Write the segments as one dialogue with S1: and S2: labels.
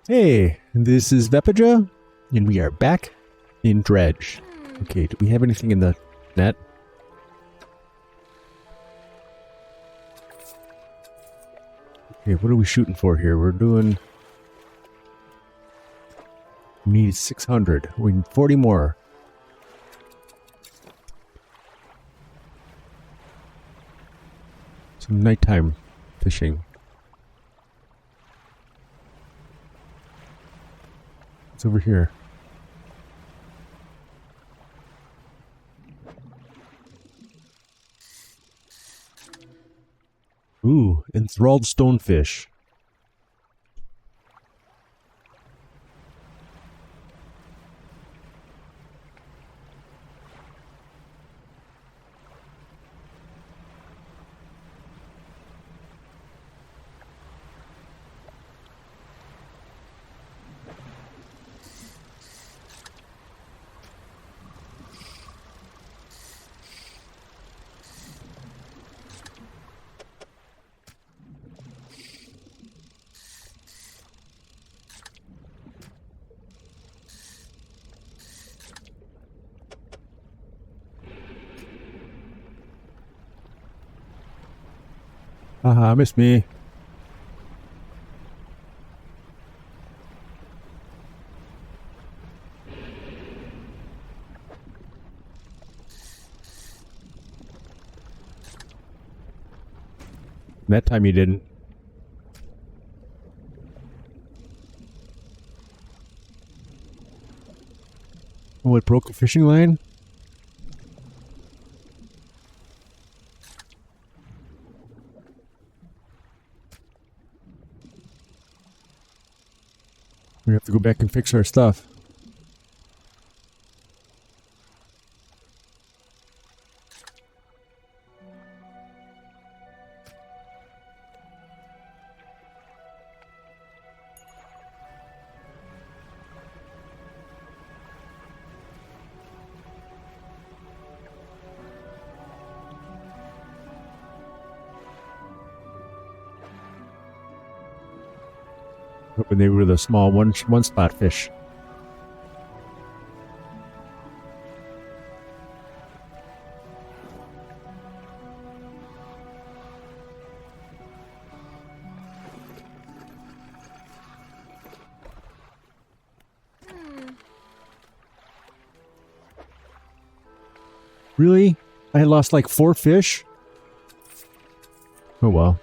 S1: Hey, this is Vepaja, and we are back in Dredge. Okay, do we have anything in the net? Okay, what are we shooting for here? We're doing... We need 600. We need 40 more. Some nighttime fishing. What's over here? Ooh, enthralled stonefish. Haha, miss me. That time you didn't. Oh, it broke the fishing line? We have to go back and fix our stuff. Hoping they were the small one spot fish. Really? I lost like 4 fish? Oh well.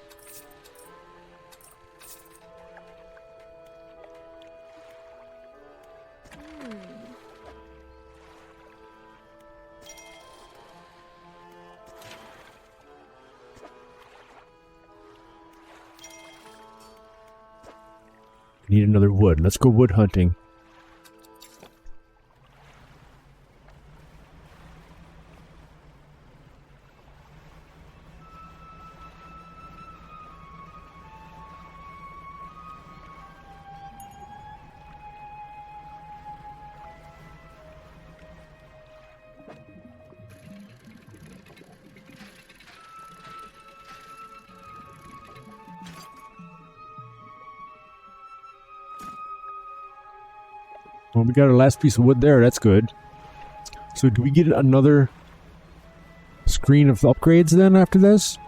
S1: Need another wood. Let's go wood hunting. Well, we got our last piece of wood there. That's good. So do we get another screen of upgrades then after this?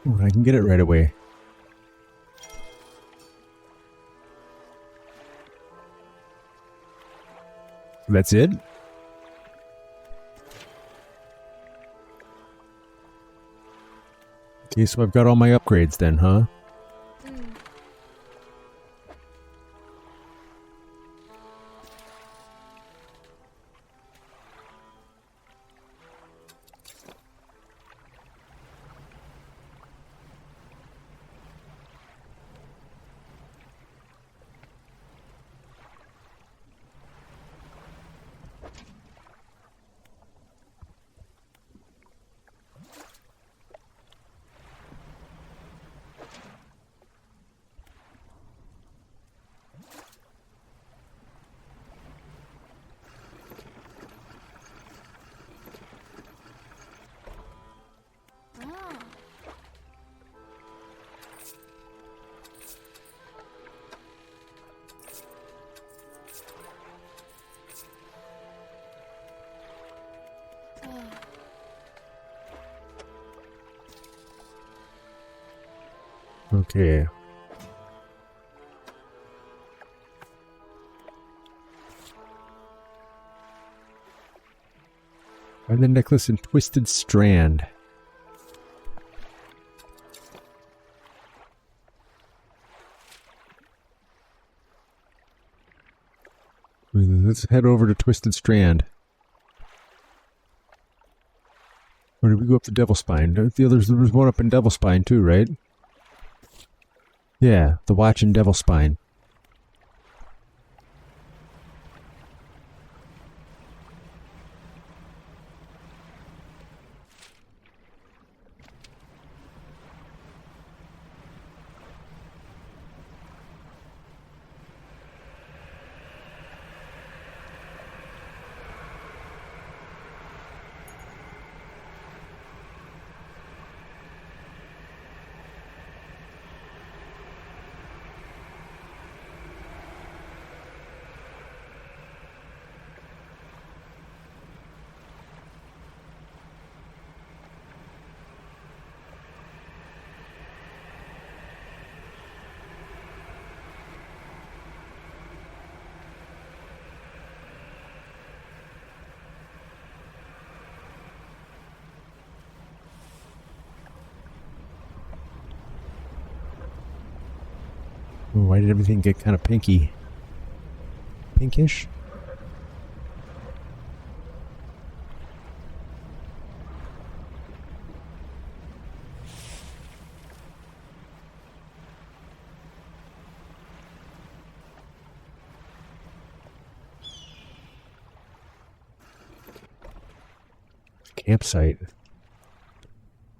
S1: Ooh, I can get it right away. That's it? Okay, so I've got all my upgrades then, huh? Okay. Find the necklace in Twisted Strand. Let's head over to Twisted Strand. Or did we go up to Devil Spine? There was one up in Devil Spine too, right? Yeah, the Watch in Devil Spine. Oh, why did everything get kind of pinky? Pinkish? Campsite.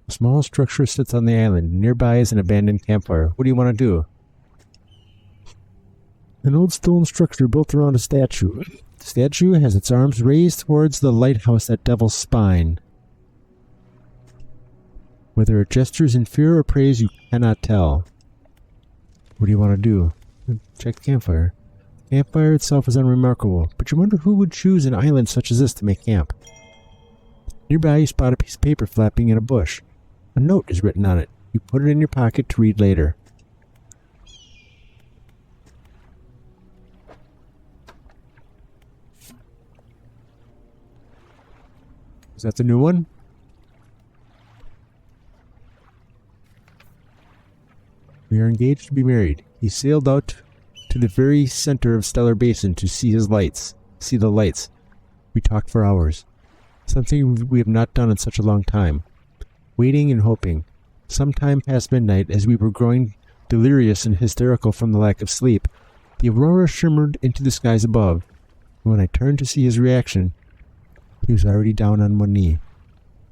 S1: A small structure sits on the island. Nearby is an abandoned campfire. What do you want to do? An old stone structure built around a statue. The statue has its arms raised towards the lighthouse at Devil's Spine. Whether it gestures in fear or praise, you cannot tell. What do you want to do? Check the campfire. The campfire itself is unremarkable, but you wonder who would choose an island such as this to make camp. Nearby, you spot a piece of paper flapping in a bush. A note is written on it. You put it in your pocket to read later. Is that the new one? We are engaged to be married. He sailed out to the very center of Stellar Basin to see the lights. We talked for hours. Something we have not done in such a long time. Waiting and hoping. Sometime past midnight, as we were growing delirious and hysterical from the lack of sleep, the aurora shimmered into the skies above. When I turned to see his reaction, he was already down on one knee.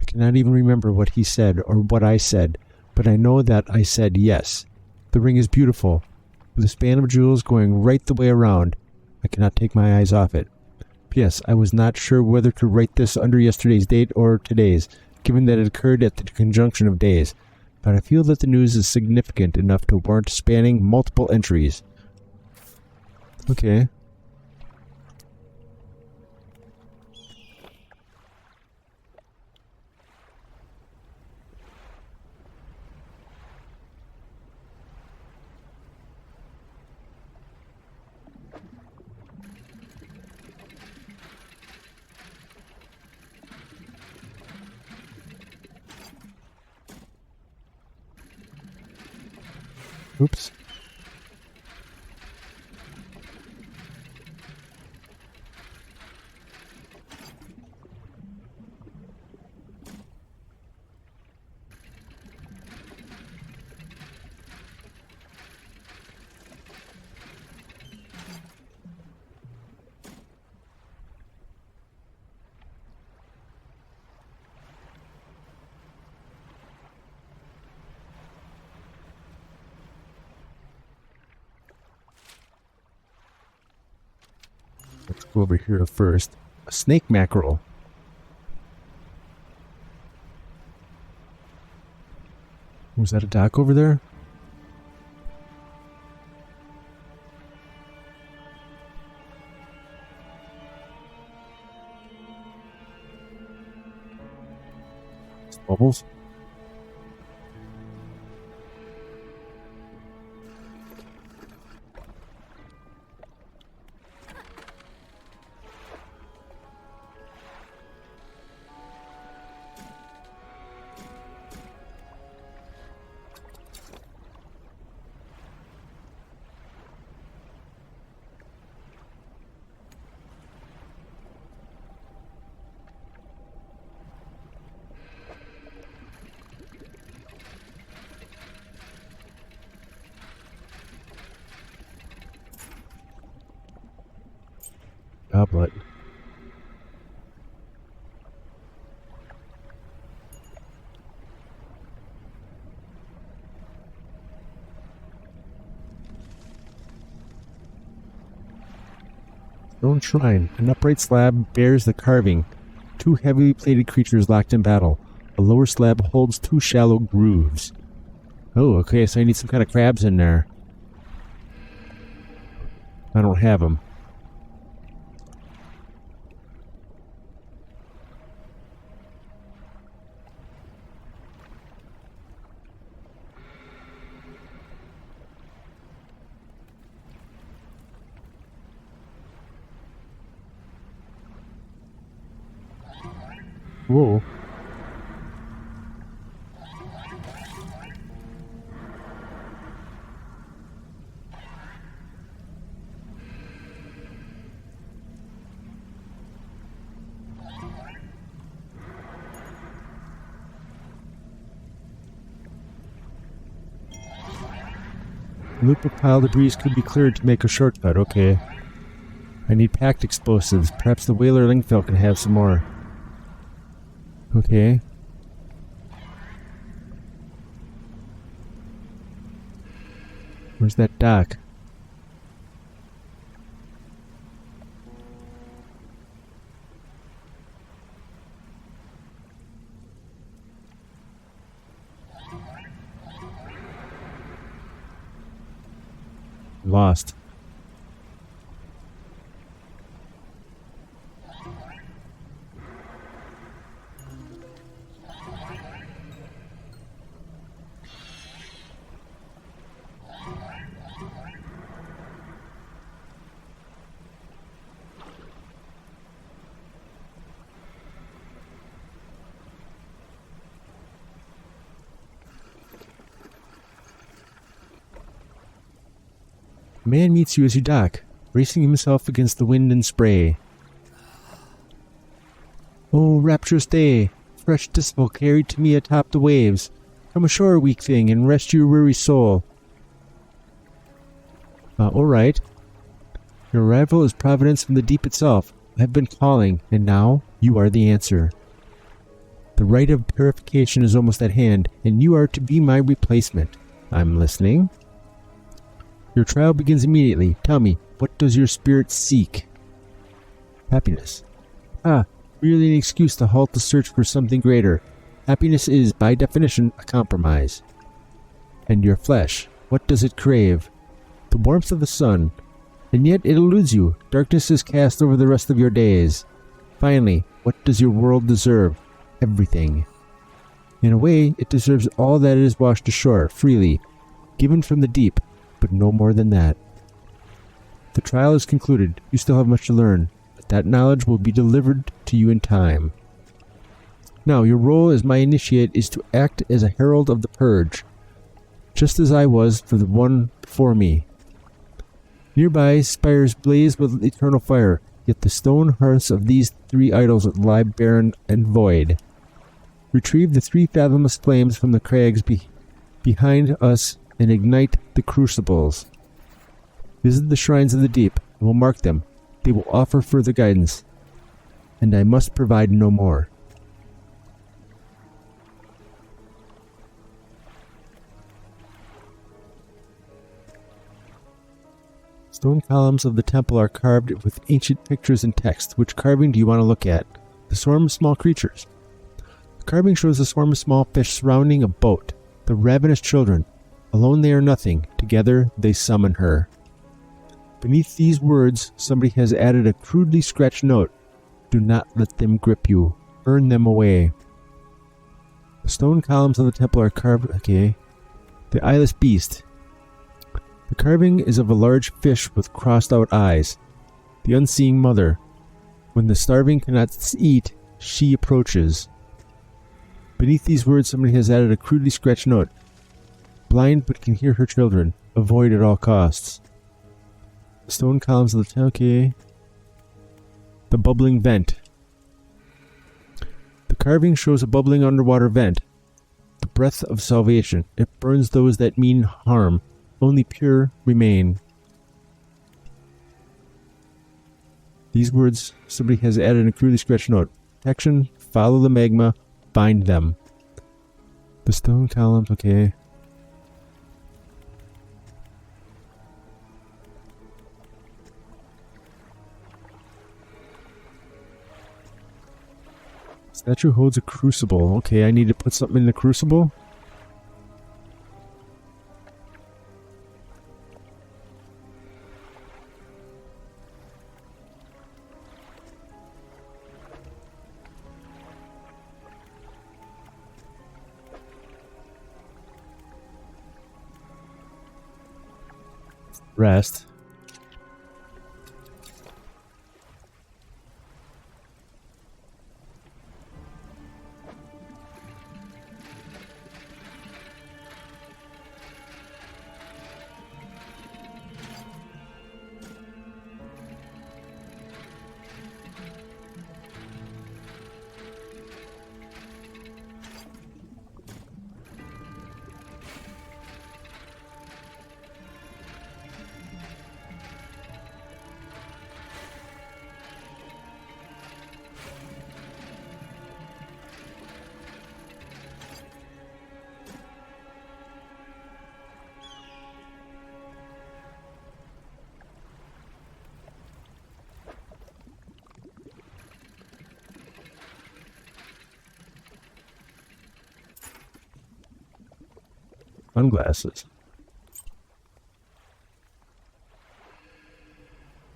S1: I cannot even remember what he said or what I said, but I know that I said yes. The ring is beautiful, with a span of jewels going right the way around. I cannot take my eyes off it. P.S. I was not sure whether to write this under yesterday's date or today's, given that it occurred at the conjunction of days, but I feel that the news is significant enough to warrant spanning multiple entries. Okay. Oops. Let's go over here first. A snake mackerel. Was that a dock over there? Bubbles? Goblet. Stone shrine. An upright slab bears the carving. Two heavily plated creatures locked in battle. The lower slab holds two shallow grooves. Oh, okay, so I need some kind of crabs in there. I don't have them. Whoa. A loop of pile debris could be cleared to make a shortcut, okay. I need packed explosives. Perhaps the whaler Lingfell can have some more. Okay. Where's that dock? Lost. A man meets you as you dock, bracing himself against the wind and spray. Oh, rapturous day! Fresh dismal carried to me atop the waves. Come ashore, weak thing, and rest your weary soul. Alright. Your arrival is providence from the deep itself. I have been calling, and now you are the answer. The rite of purification is almost at hand, and you are to be my replacement. I'm listening. Your trial begins immediately. Tell me, what does your spirit seek? Happiness. Merely an excuse to halt the search for something greater. Happiness is, by definition, a compromise. And your flesh, what does it crave? The warmth of the sun. And yet it eludes you. Darkness is cast over the rest of your days. Finally, what does your world deserve? Everything. In a way, it deserves all that it is washed ashore, freely, given from the deep, but no more than that. The trial is concluded. You still have much to learn, but that knowledge will be delivered to you in time. Now, your role as my initiate is to act as a herald of the purge. just as I was for the one before me. Nearby, spires blaze with eternal fire, yet the stone hearths of these 3 idols lie barren and void. Retrieve the 3 fathomless flames from the crags behind us and ignite the crucibles. Visit the shrines of the deep, and will mark them. They will offer further guidance, and I must provide no more. Stone columns of the temple are carved with ancient pictures and text. Which carving do you want to look at? The swarm of small creatures. The carving shows a swarm of small fish surrounding a boat. The ravenous children. Alone they are nothing. Together they summon her. Beneath these words, somebody has added a crudely scratched note. Do not let them grip you. Earn them away. The stone columns of the temple are carved... Okay. The eyeless beast. The carving is of a large fish with crossed-out eyes. The unseeing mother. When the starving cannot eat, she approaches. Beneath these words, somebody has added a crudely scratched note. Blind but can hear her children. Avoid at all costs. The stone columns of the temple. Okay. The bubbling vent. The carving shows a bubbling underwater vent. The breath of salvation. It burns those that mean harm. Only pure remain. These words, somebody has added a crudely scratched note. Protection, follow the magma, bind them. The stone columns, okay. Statue holds a crucible. Okay, I need to put something in the crucible. Rest. Sunglasses.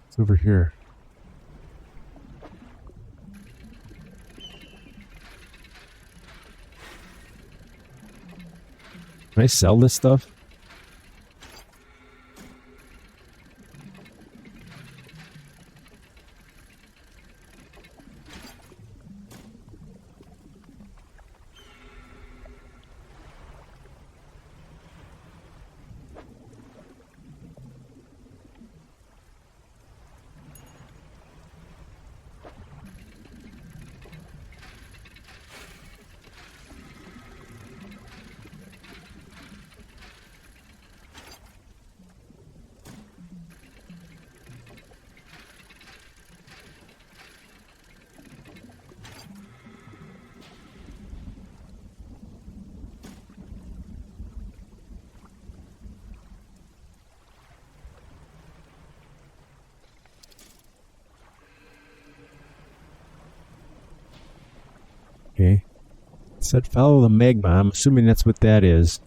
S1: It's over here. Can I sell this stuff? Okay. It said follow the magma. I'm assuming that's what that is.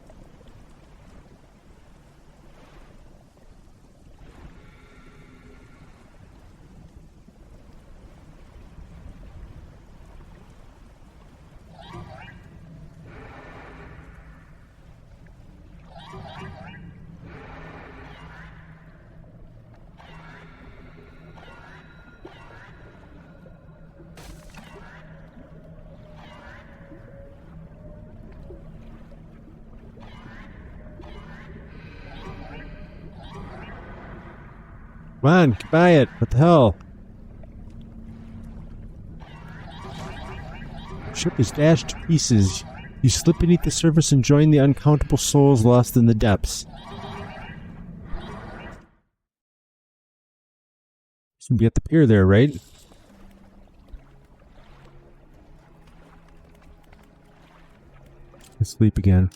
S1: Come on, get by it. What the hell? Ship is dashed to pieces. You slip beneath the surface and join the uncountable souls lost in the depths. Should be at the pier there, right? Let's sleep again.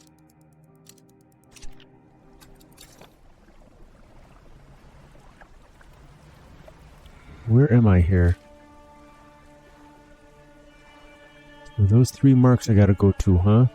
S1: Where am I here? So those 3 marks I gotta go to, huh?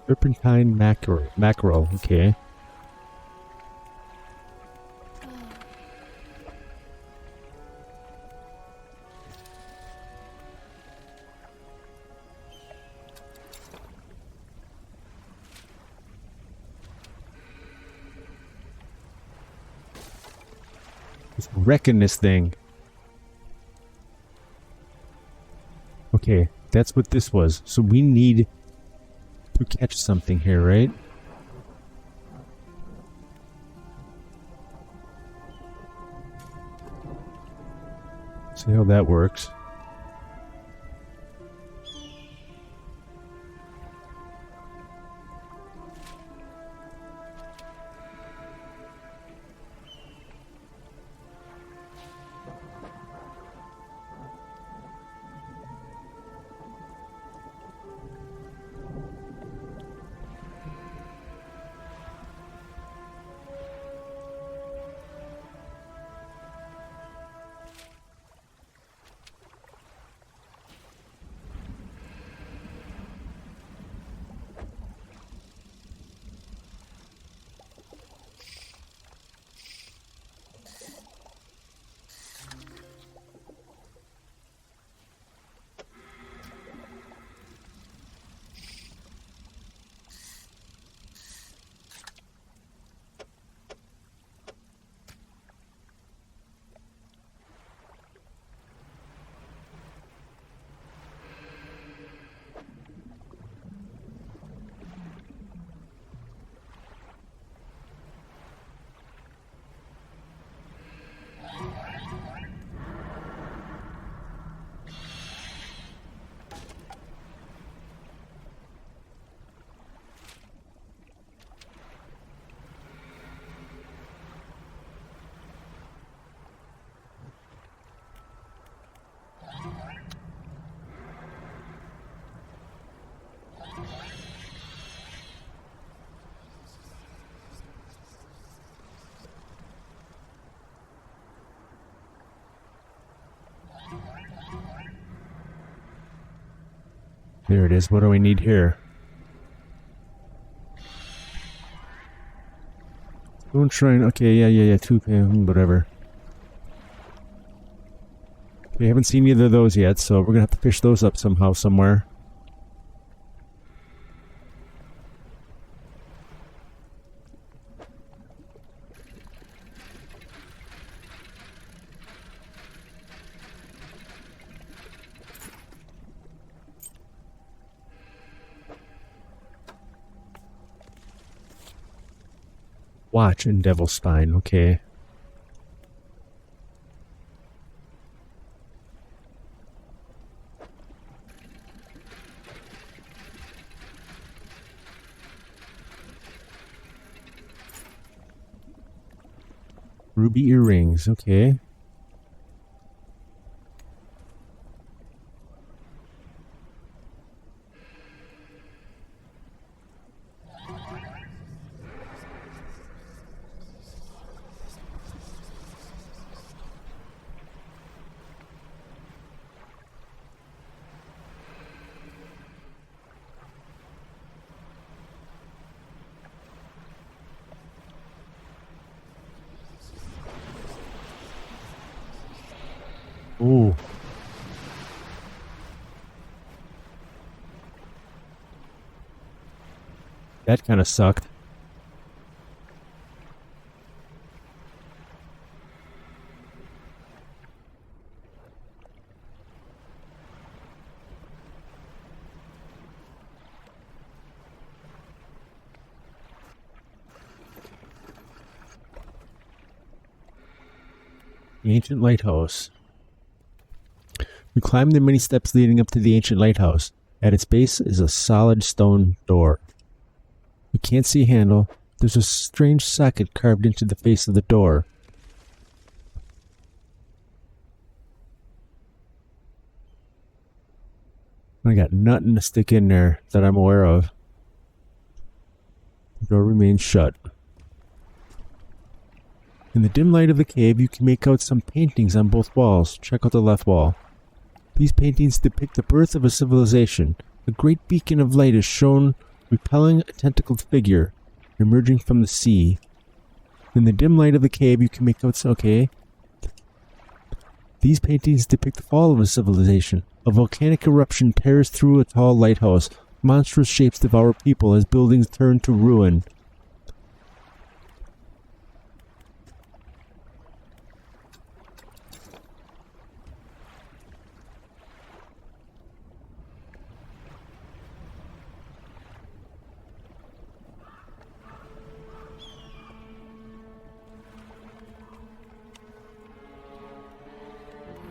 S1: Serpentine mackerel, okay. Just wrecking this thing. Okay, that's what this was. So we need to catch something here, right? See how that works. There it is. What do we need here? Don't shrine. Okay, yeah. 2 whatever. We haven't seen either of those yet, so we're gonna have to fish those up somehow, somewhere. Watch and Devil's Spine, okay. Ruby earrings, okay. Ooh. That kind of sucked. The ancient lighthouse. We climb the many steps leading up to the ancient lighthouse. At its base is a solid stone door. We can't see a handle. There's a strange socket carved into the face of the door. I got nothing to stick in there that I'm aware of. The door remains shut. In the dim light of the cave, you can make out some paintings on both walls. Check out the left wall. These paintings depict the birth of a civilization. A great beacon of light is shown repelling a tentacled figure emerging from the sea. In the dim light of the cave, you can make out... Okay. These paintings depict the fall of a civilization. A volcanic eruption tears through a tall lighthouse. Monstrous shapes devour people as buildings turn to ruin.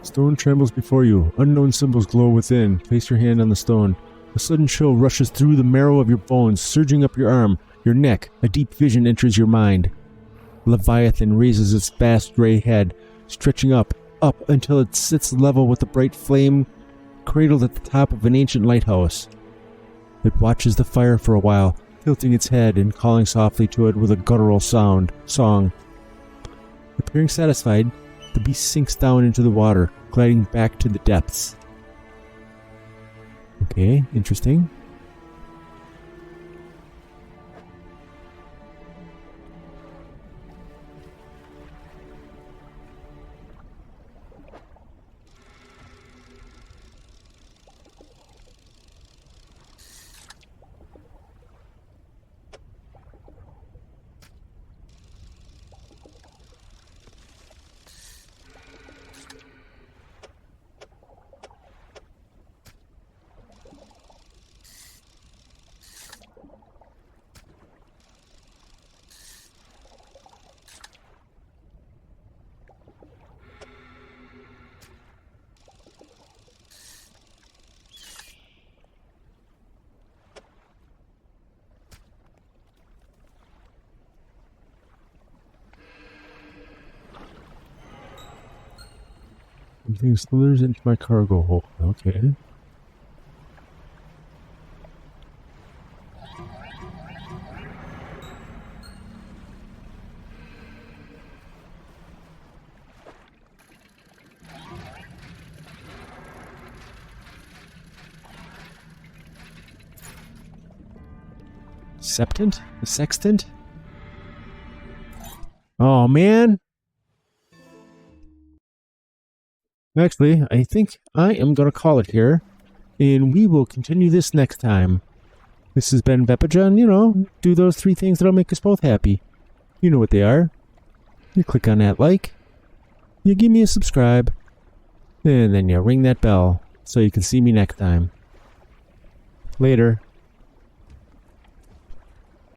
S1: Stone trembles before you. Unknown symbols glow within. Place your hand on the stone. A sudden chill rushes through the marrow of your bones, surging up your arm, your neck. A deep vision enters your mind. Leviathan raises its vast gray head, stretching up until it sits level with the bright flame cradled at the top of an ancient lighthouse. It watches the fire for a while, tilting its head and calling softly to it with a guttural song. Appearing satisfied, the beast sinks down into the water, gliding back to the depths. Okay, interesting. Something slithers into my cargo hold. Okay. Septant? A sextant? Oh, man. Actually, I think I am going to call it here, and we will continue this next time. This has been Bepajan, do those 3 things that'll make us both happy. You know what they are. You click on that like, you give me a subscribe, and then you ring that bell so you can see me next time. Later.